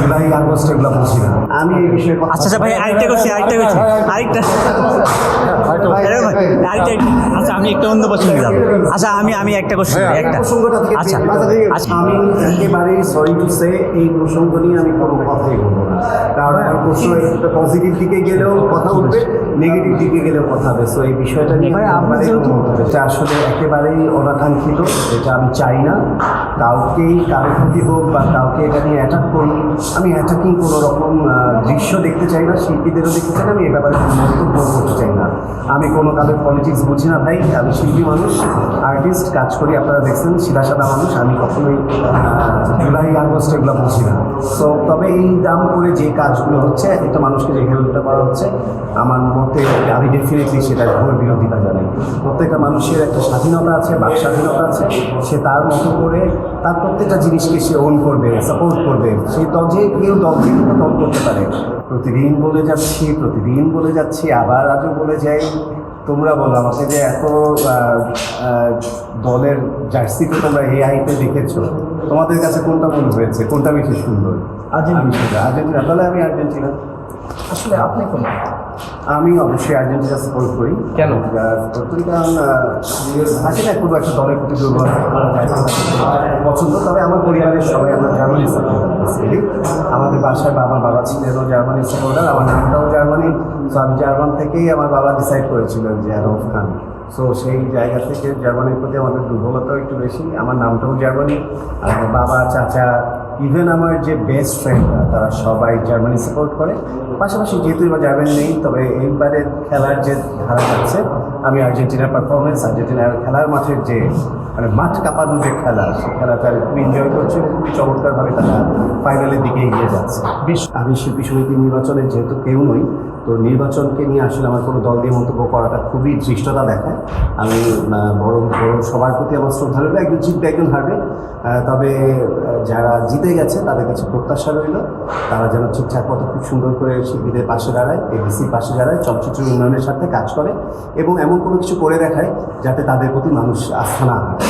July August এগুলো বুঝি না আমি এই বিষয়ে আচ্ছা আচ্ছা ভাই আরেকটা করছি আচ্ছা আমি একটা অন্য প্রশ্ন যাবো। আচ্ছা আমি একটা কোশ্চেন একটা প্রসঙ্গটা থেকে আচ্ছা আচ্ছা আমি একেবারেই সরি টু সে এই প্রসঙ্গ নিয়ে আমি কোনো কথাই বলবো না, কারণ আমার প্রশ্ন একটা পজিটিভ দিকে গেলেও কথা উঠবে, নেগেটিভ দিকে গেলেও কথা হবে। সো এই বিষয়টা নিয়ে এটা আসলে একেবারেই অনাকাঙ্ক্ষিত, এটা আমি চাই না কাউকেই কারো ক্ষতি হোক বা কাউকে এটা নিয়ে অ্যাটাক করুন। আমি অ্যাটাকিং কোনো রকম দৃশ্য দেখতে চাই না, শিল্পীদেরও দেখতে চাই না, আমি এ ব্যাপারে কোনো মন্তব্য করতে চাই না। আমি কোনো কারোর পলিটিক্স বুঝি না ভাই, আমি শিল্পী মানুষ, আর্টিস্ট, কাজ করি, আপনারা দেখছেন সিধা সাদা মানুষ, আমি কখনোই জুলাই আগস্ট এগুলো বুঝি না। সো তবে এই দাম করে যে কাজগুলো হচ্ছে, একটা মানুষকে যে হেল্পটা করা হচ্ছে, আমার মতে আমি ডেফিনেটলি সেটা ঘোর বিরোধিতা জানাই। প্রত্যেকটা মানুষের একটা স্বাধীনতা আছে, বাক স্বাধীনতা আছে, সে তার মতো করে তার প্রত্যেকটা জিনিসকে সে ওন করবে, সাপোর্ট করবে। সেই দল যে কেউ দলকে কিন্তু দল করতে পারে। প্রতিদিন বলে যাচ্ছি, আবার আজও বলে যাই। তোমরা বলো আমাকে যে এত দলের জার্সিতে তোমরা এআইতে দেখেছো, তোমাদের কাছে কোনটা মনে হয়েছে, কোনটা বেশি সুন্দর? আর্জেন্টিনা। তাহলে আমি আর্জেন্টিনা। আসলে আপনি কোন? আমি অবশ্যই আর্জেন্টিনা সাপোর্ট করি। কেন সাপোর্ট করি? কারণ থাকে না কোনো একটা দলের প্রতি দুর্বল পছন্দ। তবে আমার পরিবারের সবাই আমরা জার্মানি সাপোর্টার। আমাদের বাসায় আমার বাবা ছিলেনও জার্মানি সাপোর্টার, আমার নামটাও জার্মানি। তো আমি জার্মান থেকেই আমার বাবা ডিসাইড করেছিলেন যে রৌফ খান। সো সেই জায়গা থেকে জার্মানির প্রতি আমাদের দুর্বলতাও একটু বেশি। আমার নামটাও জার্মানি, আর আমার বাবা, চাচা, ইভেন আমার যে বেস্ট ফ্রেন্ডরা তারা সবাই জার্মানি সাপোর্ট করে। পাশাপাশি যেহেতু এবার জার্মানি নেই, তবে এইবারে খেলার যে ধারা যাচ্ছে, আমি আর্জেন্টিনার পারফরমেন্স, আর্জেন্টিনার খেলার মাঠের যে মানে মাঠ কাঁপানো যে খেলা, সেই খেলাটা খুব এনজয় করছে এবং খুবই চমৎকারভাবে তারা ফাইনালের দিকে এগিয়ে যাচ্ছে। আমি শিল্পী সমিতি নির্বাচনে যেহেতু কেউ নই, তো নির্বাচনকে নিয়ে আসলে আমার কোনো দল দিয়ে মন্তব্য করাটা খুবই ধৃষ্টতা দেখায়। আমি বড় সবার প্রতি আমার শ্রদ্ধা রইল, একজন জিতবে একজন হারবে। তবে যারা জিতে গেছে তাদের কাছে প্রত্যাশা রইল তারা যেন ঠিকঠাক মতো খুব সুন্দর করে শিল্পীদের পাশে দাঁড়ায়, এবিসির পাশে দাঁড়ায়, চলচ্চিত্র উন্নয়নের সাথে কাজ করে এবং এমন কোনো কিছু করে দেখায় যাতে তাদের প্রতি মানুষ আস্থা না হারায়।